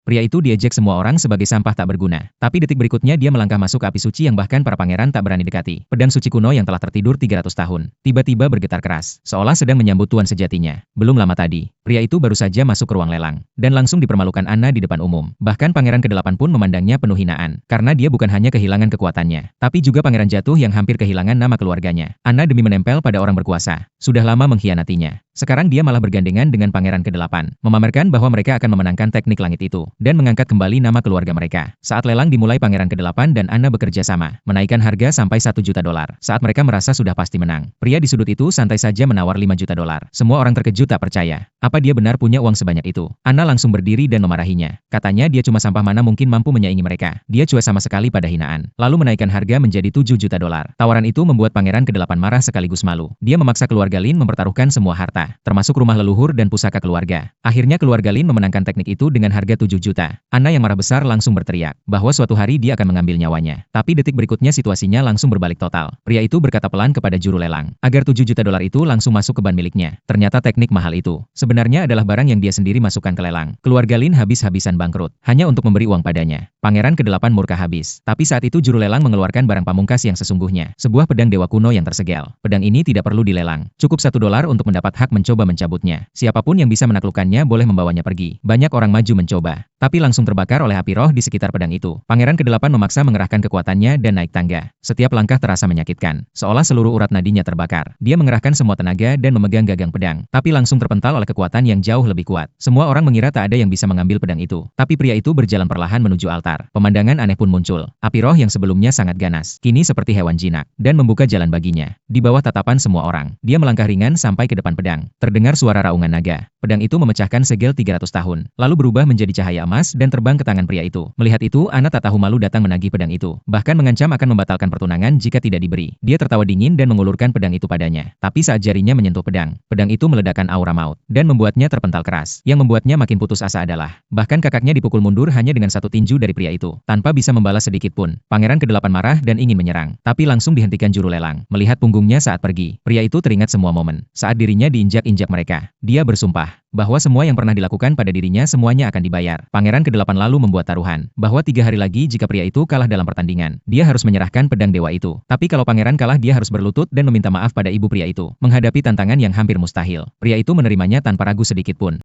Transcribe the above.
Pria itu diejek semua orang sebagai sampah tak berguna. Tapi detik berikutnya dia melangkah masuk ke api suci yang bahkan para pangeran tak berani dekati. Pedang suci kuno yang telah tertidur 300 tahun. Tiba-tiba bergetar keras, seolah sedang menyambut tuan sejatinya. Belum lama tadi, pria itu baru saja masuk ke ruang lelang. Dan langsung dipermalukan Anna di depan umum. Bahkan pangeran ke-8 pun memandangnya penuh hinaan. Karena dia bukan hanya kehilangan kekuatannya, tapi juga pangeran jatuh yang hampir kehilangan nama keluarganya. Anna demi menempel pada orang berkuasa, sudah lama mengkhianatinya. Sekarang dia malah bergandengan dengan pangeran ke-8, memamerkan bahwa mereka akan memenangkan teknik langit itu, dan mengangkat kembali nama keluarga mereka. Saat lelang dimulai, pangeran ke-8 dan Anna bekerja sama, menaikkan harga sampai $1 juta. Saat mereka merasa sudah pasti menang, pria di sudut itu santai saja menawar $5 juta. Semua orang terkejut tak percaya. Apa dia benar punya uang sebanyak itu? Anna langsung berdiri dan memarahinya. Katanya dia cuma sampah, mana mungkin mampu menyaingi mereka. Dia cuek sama sekali pada hinaan, lalu menaikkan harga menjadi $7 juta. Tawaran itu membuat pangeran ke-8 marah sekaligus malu. Dia memaksa keluarga Lin mempertaruhkan semua harta, termasuk rumah leluhur dan pusaka keluarga. Akhirnya keluarga Lin memenangkan teknik itu dengan harga $7 juta. Anna yang marah besar langsung berteriak bahwa suatu hari dia akan mengambil nyawanya. Tapi detik berikutnya situasinya langsung berbalik total. Pria itu berkata pelan kepada juru lelang agar $7 juta itu langsung masuk ke ban miliknya. Ternyata teknik mahal itu sebenarnya adalah barang yang dia sendiri masukkan ke lelang. Keluarga Lin habis-habisan bangkrut hanya untuk memberi uang padanya. Pangeran ke-8 murka habis. Tapi saat itu juru lelang mengeluarkan barang pamungkas yang sesungguhnya, sebuah pedang dewa kuno yang tersegel. Pedang ini tidak perlu dilelang, cukup $1 untuk mendapat hak mencoba mencabutnya. Siapapun yang bisa menaklukkannya boleh membawanya pergi. Banyak orang maju mencoba, tapi langsung terbakar oleh api roh di sekitar pedang itu. Pangeran ke-8 memaksa mengerahkan kekuatannya dan naik tangga. Setiap langkah terasa menyakitkan, seolah seluruh urat nadinya terbakar. Dia mengerahkan semua tenaga dan memegang gagang pedang, tapi langsung terpental oleh kekuatan yang jauh lebih kuat. Semua orang mengira tak ada yang bisa mengambil pedang itu, tapi pria itu berjalan perlahan menuju altar. Pemandangan aneh pun muncul. Api roh yang sebelumnya sangat ganas, kini seperti hewan jinak, dan membuka jalan baginya. Di bawah tatapan semua orang, dia melangkah ringan sampai ke depan pedang. Terdengar suara raungan naga. Pedang itu memecahkan segel 300 tahun, lalu berubah menjadi cahaya emas dan terbang ke tangan pria itu. Melihat itu, Anna tak tahu malu datang menagih pedang itu, bahkan mengancam akan membatalkan pertunangan jika tidak diberi. Dia tertawa dingin dan mengulurkan pedang itu padanya. Tapi saat jarinya menyentuh pedang, pedang itu meledakkan aura maut, dan membuatnya terpental keras. Yang membuatnya makin putus asa adalah, bahkan kakaknya dipukul mundur hanya dengan satu tinju dari pria itu, tanpa bisa membalas sedikit pun. Pangeran ke-8 marah dan ingin menyerang, tapi langsung dihentikan juru lelang. Melihat punggungnya saat pergi, pria itu teringat semua momen saat dirinya diinjak-injak mereka. Dia bersumpah bahwa semua yang pernah dilakukan pada dirinya semuanya akan dibayar. Pangeran ke-8 lalu membuat taruhan bahwa 3 hari lagi jika pria itu kalah dalam pertandingan, dia harus menyerahkan pedang dewa itu. Tapi kalau pangeran kalah, dia harus berlutut dan meminta maaf pada ibu pria itu. Menghadapi tantangan yang hampir mustahil, pria itu menerimanya tanpa ragu sedikit pun.